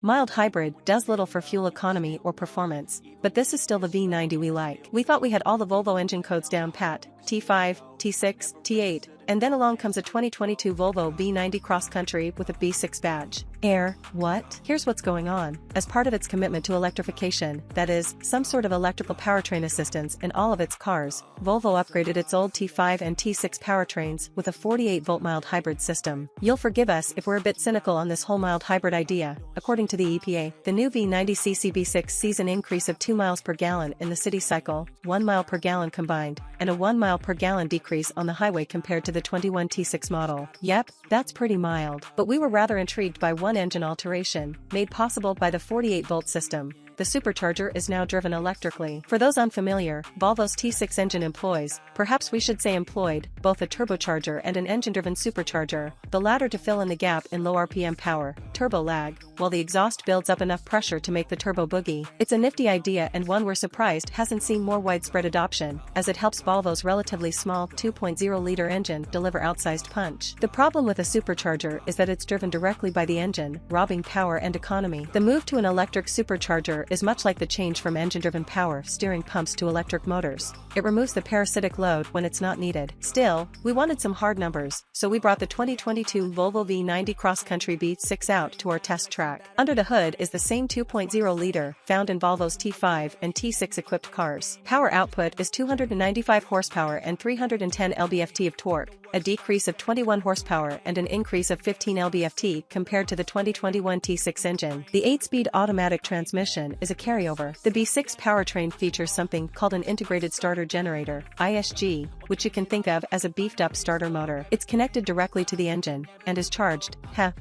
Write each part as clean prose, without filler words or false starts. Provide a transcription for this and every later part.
Mild hybrid does little for fuel economy or performance, but this is still the V90 we like. We thought we had all the Volvo engine codes down pat, T5, T6, T8, and then along comes a 2022 Volvo V90 Cross Country with a B6 badge. Air, what? Here's what's going on. As part of its commitment to electrification, that is, some sort of electrical powertrain assistance in all of its cars, Volvo upgraded its old T5 and T6 powertrains with a 48-volt mild hybrid system. You'll forgive us if we're a bit cynical on this whole mild hybrid idea. According to the EPA, the new V90cc B6 sees an increase of 2 miles per gallon in the city cycle, 1 mile per gallon combined, and a 1 mile per gallon decrease on the highway compared to the 21 T6 model. Yep, that's pretty mild. But we were rather intrigued by one engine alteration, made possible by the 48-volt system. The supercharger is now driven electrically. For those unfamiliar, Volvo's T6 engine employs, perhaps we should say employed, both a turbocharger and an engine-driven supercharger, the latter to fill in the gap in low RPM power, turbo lag, while the exhaust builds up enough pressure to make the turbo boogie. It's a nifty idea and one we're surprised hasn't seen more widespread adoption, as it helps Volvo's relatively small 2.0-liter engine deliver outsized punch. The problem with a supercharger is that it's driven directly by the engine, robbing power and economy. The move to an electric supercharger is much like the change from engine-driven power steering pumps to electric motors. It removes the parasitic load when it's not needed. Still, we wanted some hard numbers, so we brought the 2022 Volvo V90 Cross Country B6 out to our test track. Under the hood is the same 2.0-liter found in Volvo's T5 and T6 equipped cars. Power output is 295 horsepower and 310 lb-ft of torque, a decrease of 21 horsepower and an increase of 15 lb-ft compared to the 2021 T6 engine. The 8-speed automatic transmission is a carryover. The B6 powertrain features something called an integrated starter generator, ISG, which you can think of as a beefed-up starter motor. It's connected directly to the engine and is charged,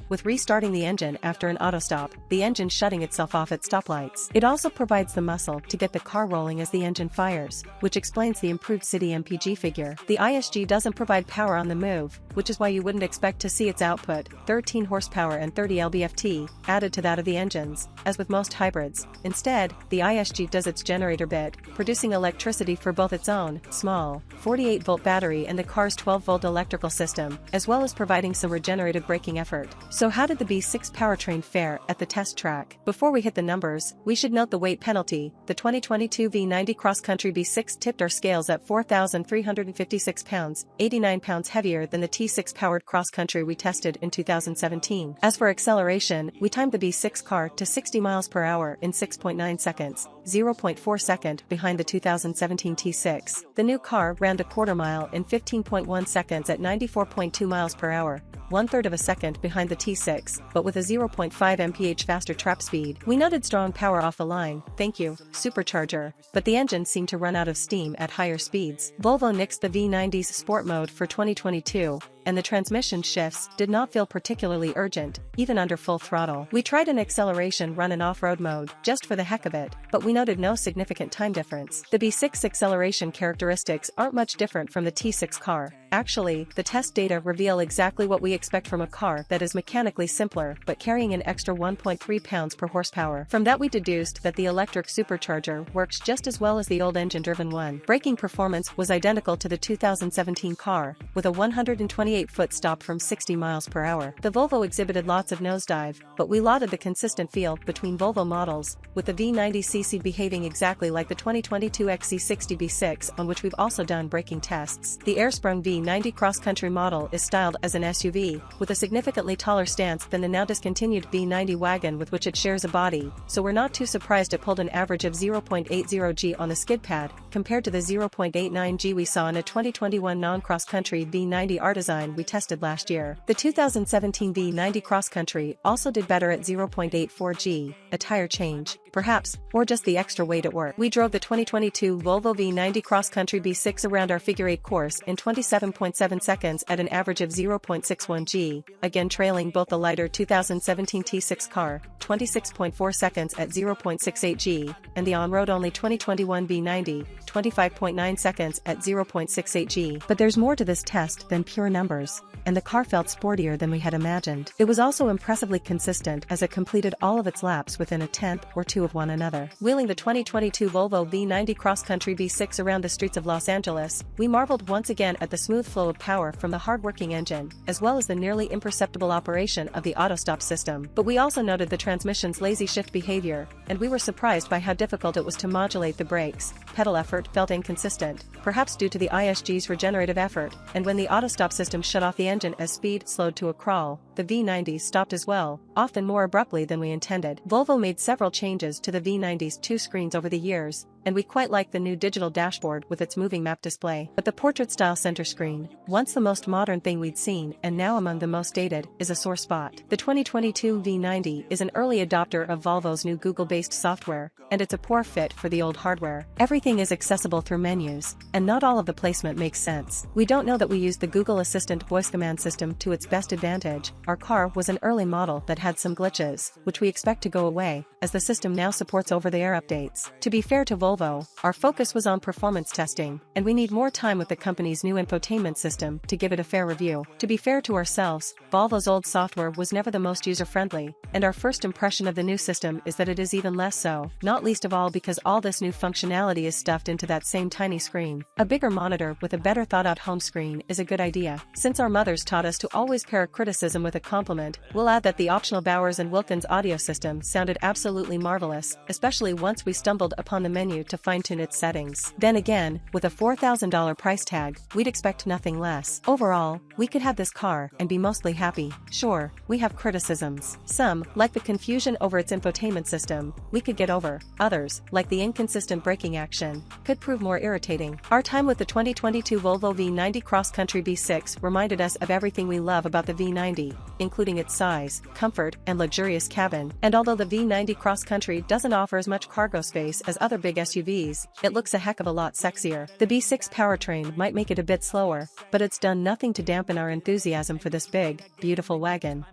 with restarting the engine after an auto stop, the engine shutting itself off at stoplights. It also provides the muscle to get the car rolling as the engine fires, which explains the improved city MPG figure. The ISG doesn't provide power on the move, which is why you wouldn't expect to see its output, 13 horsepower and 30 lb-ft, added to that of the engines, as with most hybrids. Instead, the ISG does its generator bit, producing electricity for both its own, small, 48-volt battery and the car's 12-volt electrical system, as well as providing some regenerative braking effort. So how did the B6 powertrain fare at the test track? Before we hit the numbers, we should note the weight penalty. The 2022 V90 Cross Country B6 tipped our scales at 4,356 pounds, 89 pounds heavier than the T6 powered Cross Country we tested in 2017. As for acceleration, we timed the B6 car to 60 miles per hour in 6.9 seconds, 0.4 second behind the 2017 T6. The new car ran a quarter mile in 15.1 seconds at 94.2 miles per hour, 1/3 of a second behind the T6, but with a 0.5 mph faster trap speed. We noted strong power off the line, thank you, supercharger, but the engine seemed to run out of steam at higher speeds. Volvo nixed the V90's sport mode for 2022, and the transmission shifts did not feel particularly urgent, even under full throttle. We tried an acceleration run in off-road mode, just for the heck of it, but we noted no significant time difference. The B6 acceleration characteristics aren't much different from the T6 car. Actually, the test data reveal exactly what we expect from a car that is mechanically simpler but carrying an extra 1.3 pounds per horsepower. From that we deduced that the electric supercharger works just as well as the old engine-driven one. Braking performance was identical to the 2017 car, with a 128-foot stop from 60 miles per hour. The Volvo exhibited lots of nosedive, but we lauded the consistent feel between Volvo models, with the V90cc behaving exactly like the 2022 XC60 B6 on which we've also done braking tests. The air-sprung V90 Cross Country model is styled as an SUV, with a significantly taller stance than the now discontinued V90 wagon with which it shares a body, so we're not too surprised it pulled an average of 0.80 g on the skid pad, compared to the 0.89 g we saw in a 2021 non-cross country V90 R-Design we tested last year. The 2017 V90 Cross Country also did better at 0.84 g, a tire change, perhaps, or just the extra weight at work. We drove the 2022 Volvo V90 Cross Country B6 around our figure 8 course in 27.7 seconds at an average of 0.61 g, again trailing both the lighter 2017 T6 car, 26.4 seconds at 0.68 g, and the on-road only 2021 V90, 25.9 seconds at 0.68 g. But there's more to this test than pure numbers. numbers, and the car felt sportier than we had imagined. It was also impressively consistent as it completed all of its laps within a tenth or two of one another. Wheeling the 2022 Volvo V90 Cross Country V6 around the streets of Los Angeles, we marveled once again at the smooth flow of power from the hard-working engine, as well as the nearly imperceptible operation of the auto-stop system. But we also noted the transmission's lazy shift behavior, and we were surprised by how difficult it was to modulate the brakes. Pedal effort felt inconsistent, perhaps due to the ISG's regenerative effort, and when the auto-stop system shut off the engine as speed slowed to a crawl, the V90 stopped as well, often more abruptly than we intended. Volvo made several changes to the V90's two screens over the years, and we quite like the new digital dashboard with its moving map display. But the portrait-style center screen, once the most modern thing we'd seen and now among the most dated, is a sore spot. The 2022 V90 is an early adopter of Volvo's new Google-based software, and it's a poor fit for the old hardware. Everything is accessible through menus, and not all of the placement makes sense. We don't know that we used the Google Assistant voice command system to its best advantage. Our car was an early model that had some glitches, which we expect to go away, as the system now supports over-the-air updates. To be fair to Volvo, our focus was on performance testing, and we need more time with the company's new infotainment system to give it a fair review. To be fair to ourselves, Volvo's old software was never the most user-friendly, and our first impression of the new system is that it is even less so, not least of all because all this new functionality is stuffed into that same tiny screen. A bigger monitor with a better thought-out home screen is a good idea. Since our mothers taught us to always pair criticism with a compliment, we'll add that the optional Bowers & Wilkins audio system sounded absolutely marvelous, especially once we stumbled upon the menu to fine-tune its settings. Then again, with a $4,000 price tag, we'd expect nothing less. Overall, we could have this car and be mostly happy. Sure, we have criticisms. Some, like the confusion over its infotainment system, we could get over. Others, like the inconsistent braking action, could prove more irritating. Our time with the 2022 Volvo V90 Cross Country V6 reminded us of everything we love about the V90, including its size, comfort, and luxurious cabin. And although the V90 Cross Country doesn't offer as much cargo space as other big SUVs, it looks a heck of a lot sexier. The V6 powertrain might make it a bit slower, but it's done nothing to dampen our enthusiasm for this big, beautiful wagon.